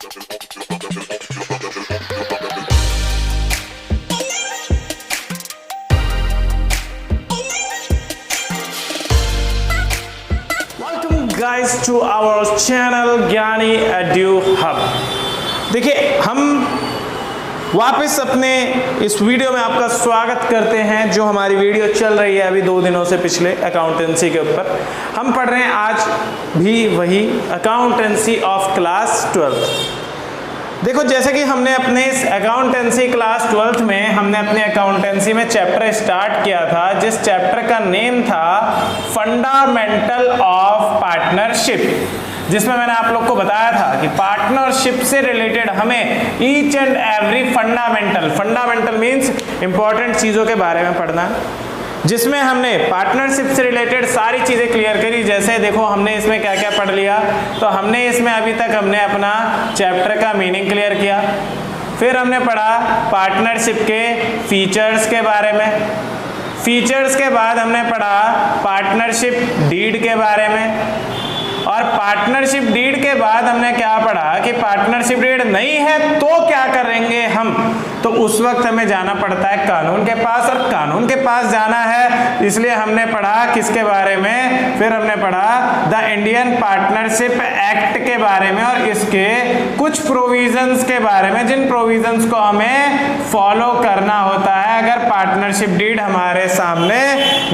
Guys to our channel ज्ञानी edu hub. देखिए, हम वापस अपने इस वीडियो में आपका स्वागत करते हैं। जो हमारी वीडियो चल रही है अभी 2 दिनों से पिछले अकाउंटेंसी के ऊपर, हम पढ़ रहे हैं आज भी वही अकाउंटेंसी ऑफ क्लास 12th। देखो, जैसे कि हमने अपने इस अकाउंटेंसी क्लास 12th में हमने अपने अकाउंटेंसी में चैप्टर स्टार्ट किया था, जिस चैप्टर का नेम था फंडामेंटल ऑफ पार्टनरशिप, जिसमें मैंने आप लोग को बताया था कि पार्टनरशिप से रिलेटेड हमें each and every fundamental means important चीज़ों के बारे में पढ़ना, जिसमें हमने पार्टनरशिप से रिलेटेड सारी चीज़ें क्लियर करी। जैसे देखो, हमने इसमें क्या क्या पढ़ लिया, तो हमने इसमें अभी तक हमने अपना चैप्टर का मीनिंग क्लियर किया, फिर हमने पढ़ा पार्टनरशिप के फीचर्स के बारे में, फीचर्स के बाद हमने पढ़ा पार्टनरशिप डीड के बारे में, और पार्टनरशिप डीड के बाद हमने क्या पढ़ा कि पार्टनरशिप डीड नहीं है तो क्या करेंगे हम, तो उस वक्त हमें जाना पड़ता है कानून के पास, और कानून के पास जाना है इसलिए हमने पढ़ा किसके बारे में, फिर हमने पढ़ा द इंडियन पार्टनरशिप एक्ट के बारे में और इसके कुछ प्रोविजंस के बारे में, जिन प्रोविजंस को हमें फॉलो करना होता है अगर पार्टनरशिप डीड हमारे सामने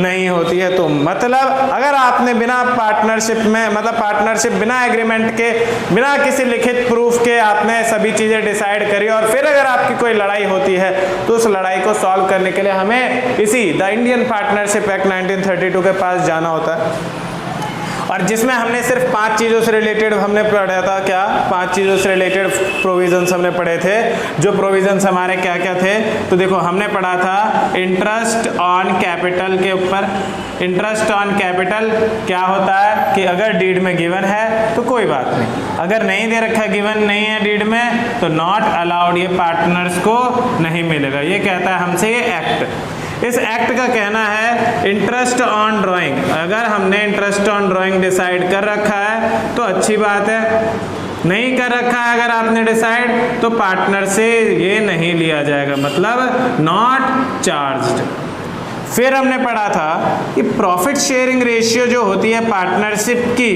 नहीं होती है। तो मतलब अगर आपने बिना पार्टनरशिप में, मतलब पार्टनरशिप बिना एग्रीमेंट के, बिना किसी लिखित प्रूफ के आपने सभी चीजें डिसाइड करी, और फिर अगर आपकी कोई लड़ाई होती है तो उस लड़ाई को सॉल्व करने के लिए हमें इसी द इंडियन पार्टनरशिप एक्ट 1932 के पास जाना होता है, और जिसमें हमने सिर्फ 5 चीज़ों से रिलेटेड हमने पढ़ा था। क्या 5 चीज़ों से रिलेटेड प्रोविजंस हमने पढ़े थे, जो प्रोविजंस हमारे क्या क्या थे, तो देखो हमने पढ़ा था इंटरेस्ट ऑन कैपिटल के ऊपर। इंटरेस्ट ऑन कैपिटल क्या होता है कि अगर डीड में गिवन है तो कोई बात नहीं, अगर नहीं दे रखा, गिवन नहीं है डीड में, तो नॉट अलाउड, ये पार्टनर्स को नहीं मिलेगा। ये कहता है हमसे ये एक्ट। इस एक्ट का कहना है इंटरेस्ट ऑन ड्राइंग, अगर हमने इंटरेस्ट ऑन ड्राइंग डिसाइड कर रखा है तो अच्छी बात है, नहीं कर रखा है अगर आपने डिसाइड तो पार्टनर से ये नहीं लिया जाएगा, मतलब नॉट चार्ज्ड। फिर हमने पढ़ा था कि प्रॉफिट शेयरिंग रेशियो जो होती है पार्टनरशिप की,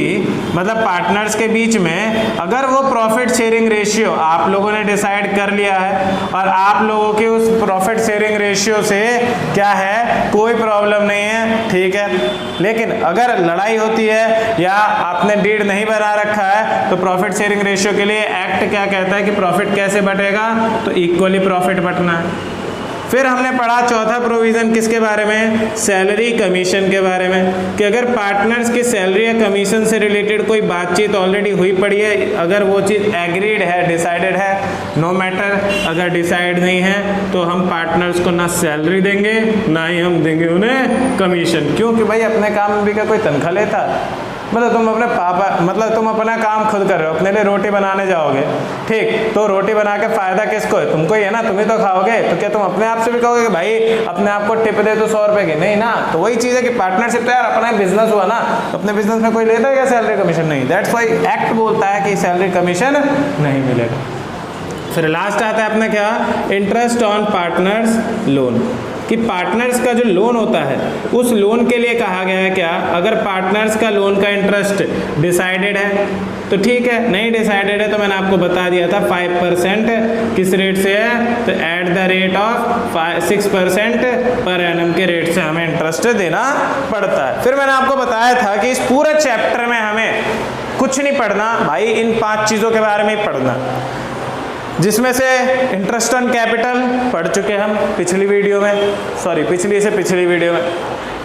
मतलब पार्टनर्स के बीच में, अगर वो प्रॉफिट शेयरिंग रेशियो आप लोगों ने डिसाइड कर लिया है और आप लोगों के उस प्रॉफिट शेयरिंग रेशियो से क्या है, कोई प्रॉब्लम नहीं है, ठीक है, लेकिन अगर लड़ाई होती है या आपने डीड नहीं बना रखा है तो प्रॉफिट शेयरिंग रेशियो के लिए एक्ट क्या कहता है कि प्रॉफिट कैसे बटेगा, तो इक्वली प्रॉफिट बटना है। फिर हमने पढ़ा चौथा प्रोविजन किसके बारे में, सैलरी कमीशन के बारे में, कि अगर पार्टनर्स की सैलरी या कमीशन से रिलेटेड कोई बातचीत ऑलरेडी हुई पड़ी है, अगर वो चीज़ एग्रीड है, डिसाइडेड है, नो मैटर, अगर डिसाइड नहीं है तो हम पार्टनर्स को ना सैलरी देंगे ना ही हम देंगे उन्हें कमीशन। क्योंकि भाई अपने काम में भी क्या कोई तनख्वाह लेता, मतलब तुम अपने तुम अपना काम खुद कर रहे हो, अपने लिए रोटी बनाने जाओगे, ठीक, तो रोटी बना के फायदा किसको है, तुमको ही है ना, तुम ही तो खाओगे, तो क्या तुम अपने आप से भी कहोगे कि भाई अपने आप को टिप दे तो 100 रुपए की, नहीं ना। तो वही चीज़ है कि पार्टनरशिप तो यार अपना बिजनेस हुआ ना, तो अपने बिजनेस में कोई लेता है क्या सैलरी कमीशन, नहीं, दैट्स व्हाई एक्ट बोलता है कि सैलरी कमीशन नहीं मिलेगा। फिर लास्ट आता है अपना क्या, इंटरेस्ट ऑन पार्टनर्स लोन, कि पार्टनर्स का जो लोन होता है उस लोन के लिए कहा गया है क्या, अगर पार्टनर्स का लोन का इंटरेस्ट डिसाइडेड है तो ठीक है, नहीं डिसाइडेड है तो मैंने आपको बता दिया था 5% किस रेट से है, तो at the rate of 6% per annum के रेट से हमें इंटरेस्ट देना पड़ता है। फिर मैंने आपको बताया था कि इस पूरे चैप्टर में हमें कुछ नहीं पढ़ना भाई, इन 5 चीज़ों के बारे में ही पढ़ना, जिसमें से इंटरेस्ट ऑन कैपिटल पढ़ चुके हम पिछली वीडियो में, पिछली वीडियो में।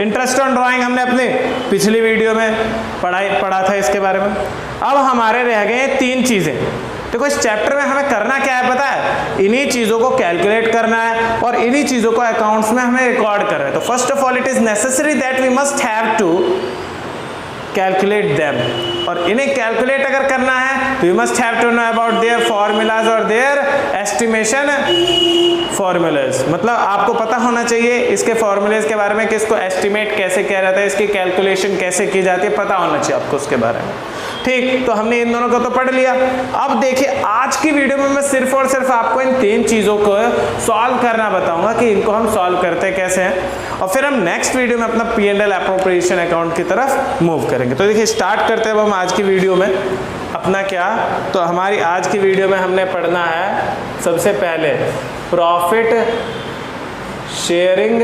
इंटरेस्ट ऑन ड्राइंग हमने अपने पिछली वीडियो में पढ़ा था इसके बारे में। अब हमारे रह गए 3 चीज़ें। देखो, इस चैप्टर में हमें करना क्या है पता है, इन्हीं चीज़ों को कैलकुलेट करना है और इन्हीं चीज़ों को अकाउंट्स में हमें रिकॉर्ड करना है। तो first of all it is necessary that we must have to calculate them, और इन्हें कैलकुलेट अगर करना है तो you must have to know about their formulas और देयर एस्टिमेशन फॉर्मूलाज, मतलब आपको पता होना चाहिए इसके फॉर्मूलेज के बारे में, कि इसको एस्टिमेट कैसे किया जाता है, इसकी कैलकुलेशन कैसे की जाती है, पता होना चाहिए आपको उसके बारे में। ठीक, तो हमने इन दोनों को तो पढ़ लिया। अब देखिए आज की वीडियो में मैं सिर्फ और सिर्फ आपको इन 3 चीज़ों को सॉल्व करना बताऊंगा कि इनको हम सॉल्व करते कैसे हैं, और फिर हम नेक्स्ट वीडियो में अपना P&L एप्रोप्रिएशन अकाउंट की तरफ मूव करेंगे। तो देखिए स्टार्ट करते हैं अब हम आज की वीडियो में अपना क्या, तो हमारी आज की वीडियो में हमने पढ़ना है सबसे पहले प्रॉफिट शेयरिंग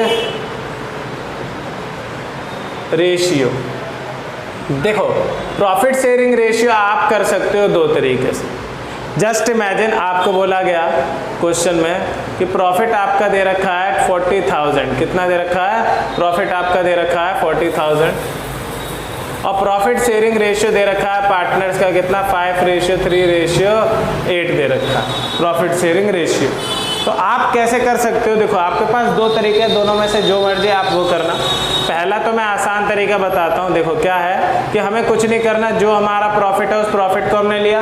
रेशियो। देखो प्रॉफिट शेयरिंग रेशियो आप कर सकते हो 2 तरीके से। जस्ट इमेजिन आपको बोला गया क्वेश्चन में कि प्रॉफिट आपका दे रखा है 40,000, कितना दे रखा है, प्रॉफिट आपका दे रखा है 40,000, और प्रॉफिट शेयरिंग रेशियो दे रखा है पार्टनर्स का कितना, 5:3:8 दे रखा है प्रॉफिट शेयरिंग रेशियो। तो आप कैसे कर सकते हो, देखो आपके पास 2 तरीके हैं, दोनों में से जो मर्जी आप वो करना। पहला तो मैं आसान तरीका बताता हूँ। देखो क्या है कि हमें कुछ नहीं करना, जो हमारा प्रॉफिट है उस प्रॉफिट को हमने लिया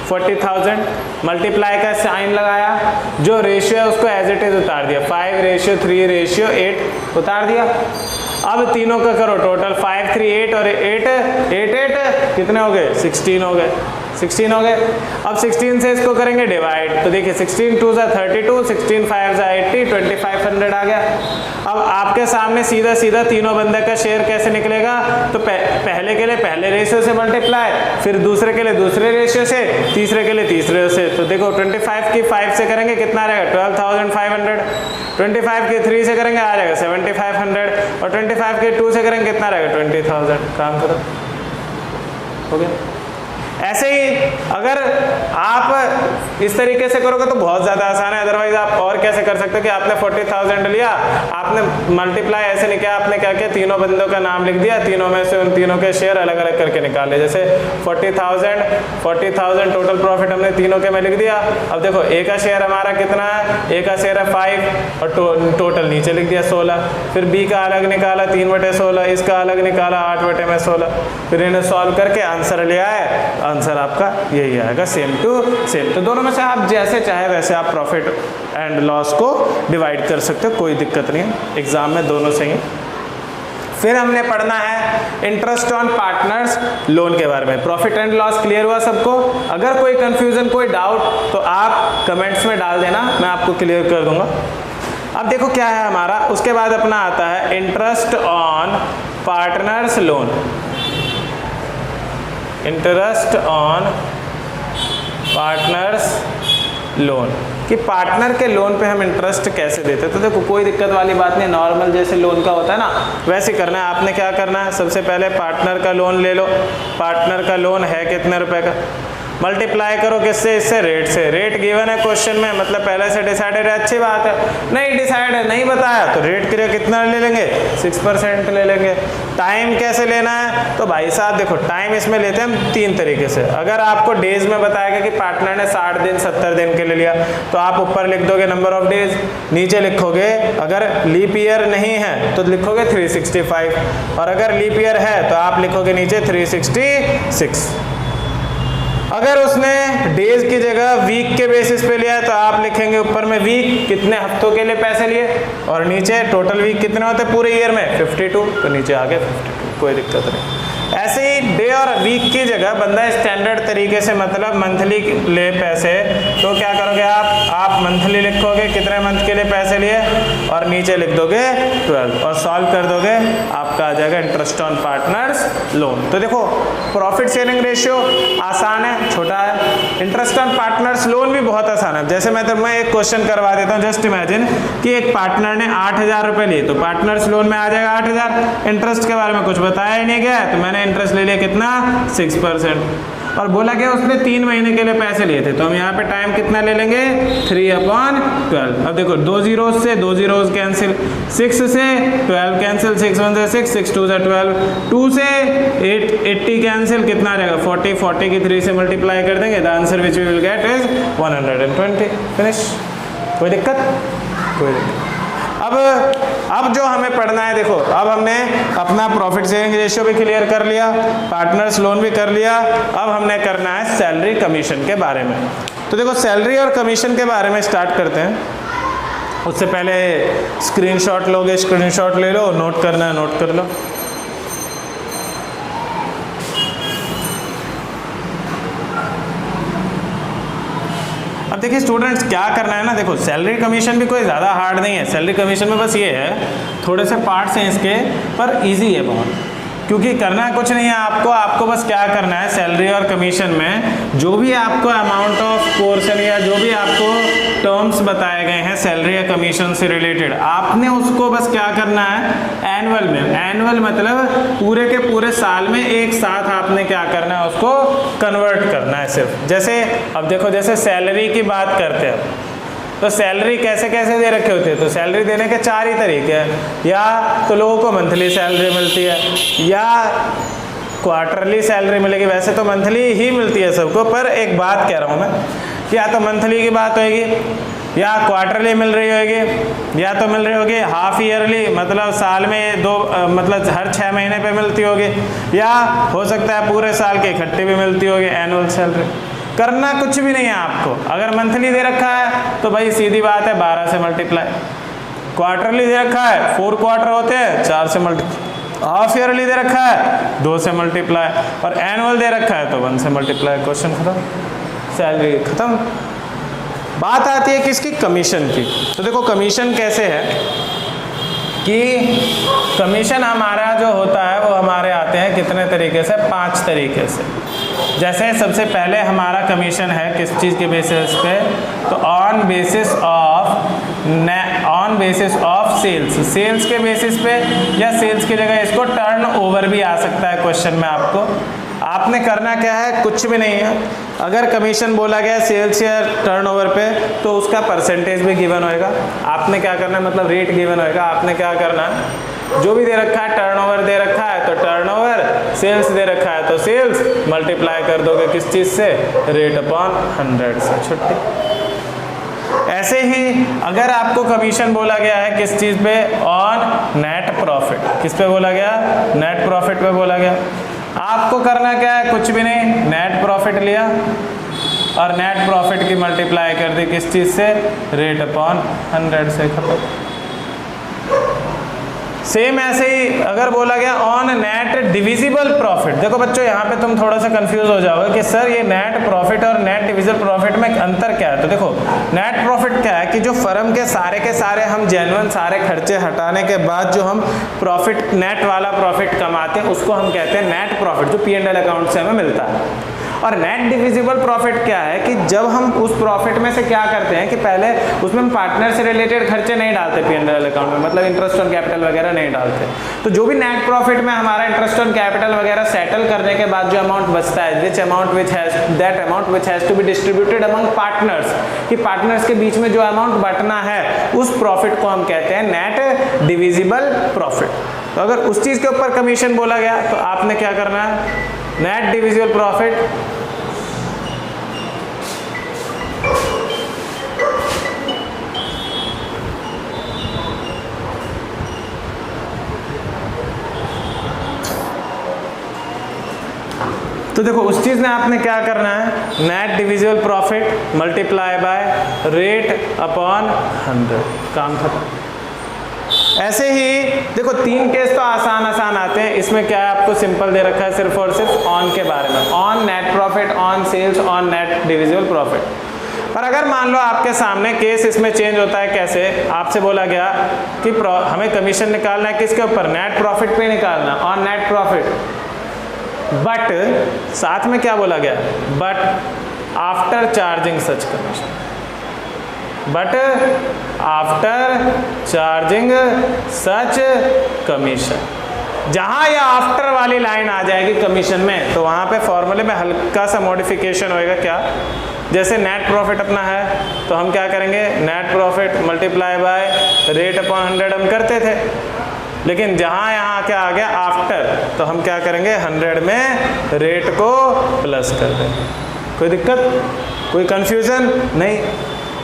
40,000, मल्टीप्लाई का साइन लगाया, जो रेशियो है उसको एज इट इज उतार दिया, 5:3:8 उतार दिया। अब तीनों का करो टोटल, 5, 3, 8 और 8 कितने हो गए, 16 हो गए, 16 हो गए। अब 16 से इसको करेंगे डिवाइड, तो देखिए 16 2 × 32, 16 5 × 80, 2500 आ गया। अब आपके सामने सीधा सीधा तीनों बंदे का शेयर कैसे निकलेगा, तो पहले के लिए पहले रेशियो से मल्टीप्लाई, फिर दूसरे के लिए दूसरे रेशियो से, तीसरे के लिए तीसरे से। तो देखो 25 की 5 से करेंगे कितना रहेगा, 12,500, 25 की 3 से करेंगे आ जाएगा 7,500, और 25 के 2 से करेंगे कितना रहेगा 20,000। काम करो, हो गया। ऐसे ही अगर आप इस तरीके से करोगे तो बहुत ज़्यादा आसान है। अदरवाइज आप और कैसे कर सकते हो कि आपने 40,000 लिया, आपने मल्टीप्लाई ऐसे नहीं किया, आपने क्या किया, तीनों बंदों का नाम लिख दिया, तीनों में से उन तीनों के शेयर अलग अलग करके निकाले। जैसे 40,000 टोटल प्रॉफिट हमने तीनों के में लिख दिया। अब देखो ए का शेयर हमारा कितना है, ए का शेयर है 5 और टोटल नीचे लिख दिया 16। फिर बी का अलग निकाला 3/16, इसका अलग निकाला 8/16। फिर इन्हें सॉल्व करके आंसर ले आए, आंसर आपका यही आएगा, सेम टू सेम। तो दोनों में से आप जैसे चाहे वैसे आप प्रॉफिट एंड लॉस को डिवाइड कर सकते हो, कोई दिक्कत नहीं है, एग्जाम में दोनों सही है। फिर हमने पढ़ना है इंटरेस्ट ऑन पार्टनर्स लोन के बारे में। प्रॉफिट एंड लॉस क्लियर हुआ सबको? अगर कोई कंफ्यूजन कोई डाउट तो आप कमेंट्स में डाल देना, मैं आपको क्लियर कर दूंगा। अब देखो क्या है हमारा, उसके बाद अपना आता है interest on partners loan. Interest on partners loan, कि पार्टनर के लोन पे हम इंटरेस्ट कैसे देते हैं। तो देखो कोई दिक्कत वाली बात नहीं, नॉर्मल जैसे लोन का होता है ना वैसे करना है। आपने क्या करना है, सबसे पहले पार्टनर का लोन ले लो। पार्टनर का लोन है कितने रुपए का, मल्टीप्लाई करो किससे, इससे रेट से। रेट गिवन है क्वेश्चन में, मतलब पहले से डिसाइडेड है, अच्छी बात है। नहीं डिसाइड है, नहीं बताया, तो रेट के लिए कितना ले लेंगे, 6% ले लेंगे। टाइम कैसे लेना है, तो भाई साहब देखो टाइम इसमें लेते हैं हम 3 तरीके से। अगर आपको डेज में बताया गया कि पार्टनर ने 60 दिन 70 दिन के लिए लिया, तो आप ऊपर लिख दोगे नंबर ऑफ डेज, नीचे लिखोगे अगर लीप ईयर नहीं है तो लिखोगे 365, और अगर लीप ईयर है तो आप लिखोगे नीचे 366। अगर उसने डेज की जगह वीक के बेसिस पे लिया है तो आप लिखेंगे ऊपर में वीक, कितने हफ्तों के लिए पैसे लिए, और नीचे टोटल वीक कितने होते हैं पूरे ईयर में 52, तो नीचे आ गए 52, कोई दिक्कत नहीं। ऐसे ही डे और वीक की जगह बंदा स्टैंडर्ड तरीके से मतलब मंथली ले पैसे, तो क्या करोगे आप मंथली लिखोगे कितने मंथ के लिए पैसे लिए, और नीचे लिख दोगे 12 और सॉल्व कर दोगे, आपका आ जाएगा इंटरेस्ट ऑन पार्टनर्स लोन। तो देखो प्रॉफिट शेयरिंग रेशियो आसान है, छोटा है। इंटरेस्ट ऑन पार्टनर्स लोन भी बहुत आसान है। जैसे मैं एक क्वेश्चन करवा देता हूँ, जस्ट इमेजिन कि एक पार्टनर ने 8,000 रुपए लिए, तो पार्टनर्स लोन में आ जाएगा 8,000। इंटरेस्ट के बारे में कुछ बताया ही नहीं गया है, तो मैंने इंटरेस्ट ले लिया कितना, 6%, और बोला गया उसने 3 महीने के लिए पैसे लिए थे, तो हम यहाँ पे टाइम कितना ले लेंगे, 3/12। अब देखो 2 zeros से 2 zeros कैंसिल, 6 से 12 कैंसिल, 6 1 से 6, 6 2 से 12, 2 से 80 कैंसिल, कितना रहेगा 40, 40 की 3 से मल्टीप्लाई कर देंगे, the answer which we will get is 120। Finish, कोई दिक्कत, कोई दिक्कत। अब जो हमें पढ़ना है, देखो अब हमने अपना प्रॉफिट शेयरिंग रेशियो भी क्लियर कर लिया, पार्टनर्स लोन भी कर लिया। अब हमने करना है सैलरी कमीशन के बारे में। तो देखो सैलरी और कमीशन के बारे में स्टार्ट करते हैं। उससे पहले स्क्रीनशॉट लोगे, स्क्रीनशॉट ले लो, नोट करना है नोट कर लो। अब देखिए स्टूडेंट्स क्या करना है ना, देखो सैलरी कमीशन भी कोई ज़्यादा हार्ड नहीं है। सैलरी कमीशन में बस ये है, थोड़े से पार्ट्स हैं इसके, पर इजी है बहुत, क्योंकि करना कुछ नहीं है आपको बस क्या करना है, सैलरी और कमीशन में जो भी आपको अमाउंट ऑफ पोर्शन या जो भी आपको टर्म्स बताए गए हैं सैलरी या कमीशन से रिलेटेड, आपने उसको बस क्या करना है एनुअल में, एनुअल मतलब पूरे के पूरे साल में एक साथ आपने क्या करना है उसको कन्वर्ट करना है सिर्फ। जैसे अब देखो, जैसे सैलरी की बात करते हैं तो सैलरी कैसे कैसे दे रखे होते हैं, तो सैलरी देने के 4 ही तरीके हैं, या तो लोगों को मंथली सैलरी मिलती है, या क्वार्टरली सैलरी मिलेगी, वैसे तो मंथली ही मिलती है सबको, पर एक बात कह रहा हूँ मैं कि या तो मंथली की बात होगी, या क्वार्टरली मिल रही होगी, या तो मिल रही होगी हाफ ईयरली, मतलब साल में मतलब हर 6 महीने पे मिलती होगी, या हो सकता है पूरे साल के इकट्ठे भी मिलती होगी एनुअल सैलरी। करना कुछ भी नहीं है आपको, अगर मंथली दे रखा है तो भाई सीधी बात है 12 से मल्टीप्लाई, क्वार्टरली दे रखा है 4 क्वार्टर होते हैं 4 से मल्टीप्लाई, हाफ ईयरली दे रखा है 2 से मल्टीप्लाई, और एनुअल दे रखा है तो 1 से मल्टीप्लाई। क्वेश्चन खत्म, सैलरी खत्म। बात आती है किसकी, कमीशन की। तो देखो कमीशन कैसे है कि कमीशन हमारा जो होता है वो हमारे आते हैं कितने तरीके से, 5 तरीके से। जैसे सबसे पहले हमारा कमीशन है किस चीज़ के बेसिस पे, तो on basis of sales, sales के बेसिस पे, या सेल्स की जगह इसको टर्न ओवर भी आ सकता है क्वेश्चन में। आपने करना क्या है, कुछ भी नहीं है। अगर कमीशन बोला गया सेल्स या टर्नओवर पे तो उसका परसेंटेज भी गिवन होएगा। आपने क्या करना है, मतलब रेट गिवन होएगा, आपने क्या करना है, जो भी दे रखा है, टर्नओवर दे रखा है तो टर्नओवर, सेल्स दे रखा है तो सेल्स, मल्टीप्लाई कर दोगे किस चीज़ से, रेट अपॉन 100 से, छुट्टी। ऐसे ही अगर आपको कमीशन बोला गया है किस चीज़ पे, ऑन नेट प्रॉफिट, किस पे बोला गया, नेट प्रॉफिट पे बोला गया, आपको करना क्या है, कुछ भी नहीं, नेट प्रॉफिट लिया और नेट प्रॉफिट की मल्टीप्लाई कर दी किस चीज़ से, रेट अपॉन 100 से, खत्म। सेम ऐसे ही अगर बोला गया ऑन नेट डिविजिबल प्रॉफिट, देखो बच्चों यहाँ पे तुम थोड़ा सा कंफ्यूज हो जाओगे कि सर ये नेट प्रॉफिट और नेट डिविजिबल प्रॉफिट में अंतर क्या है। तो देखो नेट प्रॉफिट क्या है कि जो फर्म के सारे हम जेन्युइन सारे खर्चे हटाने के बाद जो हम प्रॉफिट, नेट वाला प्रॉफिट कमाते हैं उसको हम कहते हैं नेट प्रॉफिट, जो P&L अकाउंट से हमें मिलता है। और नेट डिविजिबल प्रॉफिट क्या है कि जब हम उस प्रॉफिट में से क्या करते हैं कि पहले उसमें हम पार्टनर से रिलेटेड खर्चे नहीं डालते P&L अकाउंट में, मतलब इंटरेस्ट ऑन कैपिटल वगैरह नहीं डालते। तो जो भी नेट प्रॉफिट में हमारा इंटरेस्ट ऑन कैपिटल वगैरह सेटल करने के बाद जो अमाउंट बचता है, that amount which has to be distributed among partners, कि पार्टनर्स के बीच में जो अमाउंट बंटना है उस प्रॉफिट को हम कहते हैं नेट डिविजिबल प्रॉफिट। तो अगर उस चीज के ऊपर कमीशन बोला गया तो आपने क्या करना है, नेट डिविजिबल प्रॉफिट तो देखो उस चीज में आपने क्या करना है, net divisible profit multiply by rate upon 100, काम खत्म। ऐसे ही देखो 3 केस तो आसान आते हैं, इसमें क्या है आपको सिंपल दे रखा है सिर्फ और सिर्फ ऑन के बारे में, on net profit, on sales, on net divisible profit. पर अगर मान लो आपके सामने केस इसमें चेंज होता है, कैसे, आपसे बोला गया कि हमें कमीशन निकालना है किसके ऊपर, नेट प्रॉफिट पे निकालना, ऑन नेट प्रॉफिट, बट साथ में क्या बोला गया, but after charging such commission, but after charging such commission. जहां यह आफ्टर वाली लाइन आ जाएगी कमीशन में तो वहां पे फॉर्मूले में हल्का सा मॉडिफिकेशन होएगा। क्या, जैसे नेट प्रॉफिट अपना है तो हम क्या करेंगे, net profit multiply by rate upon 100 हम करते थे, लेकिन जहां यहां क्या आ गया आफ्टर, तो हम क्या करेंगे 100 में रेट को प्लस कर देंगे। कोई दिक्कत, कोई कंफ्यूजन नहीं।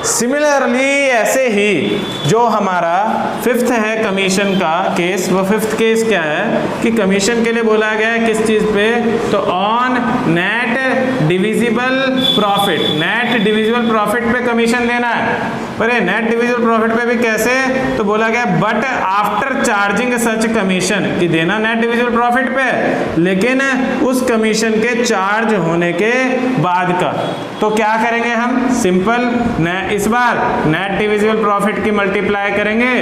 सिमिलरली ऐसे ही जो हमारा 5th है कमीशन का केस, वो 5th केस क्या है कि कमीशन के लिए बोला गया है किस चीज पे, तो on net divisible profit, net divisible profit पे कमीशन देना है। अरे नेट डिविजिबल प्रॉफिट पे भी कैसे, तो बोला गया but after charging such commission, कि देना नेट डिविजिबल प्रॉफिट पे लेकिन उस कमीशन के चार्ज होने के बाद का। तो क्या करेंगे हम, सिंपल इस बार नेट डिविजिबल प्रॉफिट की मल्टीप्लाई करेंगे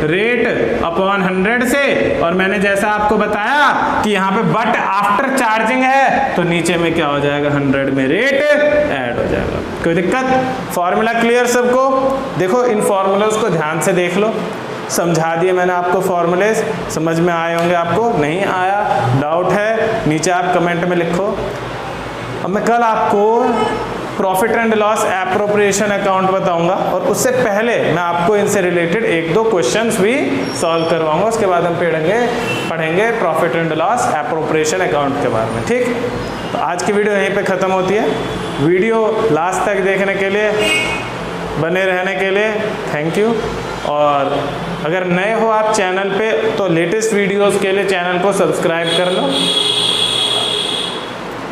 रेट अपॉन 100 से, और मैंने जैसा आपको बताया कि यहाँ पे बट आफ्टर चार्जिंग है तो नीचे में क्या हो जाएगा, 100 में रेट ऐड हो जाएगा। कोई दिक्कत, फॉर्मूला क्लियर सबको। देखो इन फॉर्मूलाज को ध्यान से देख लो, समझा दिए मैंने आपको, फॉर्मूलेज समझ में आए होंगे, आपको नहीं आया डाउट है नीचे आप कमेंट में लिखो। अब मैं कल आपको profit and loss appropriation account बताऊंगा, और उससे पहले मैं आपको इनसे रिलेटेड 1-2 क्वेश्चंस भी सॉल्व करवाऊंगा, उसके बाद हम पढ़ेंगे profit and loss appropriation account के बारे में। ठीक, तो आज की वीडियो यहीं पे ख़त्म होती है। वीडियो लास्ट तक देखने के लिए, बने रहने के लिए थैंक यू। और अगर नए हो आप चैनल पे तो लेटेस्ट वीडियोस के लिए चैनल को सब्सक्राइब कर लो।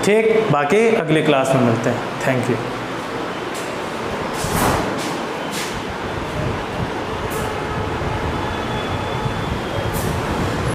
ठीक, बाकी अगली क्लास में मिलते हैं। Thank you.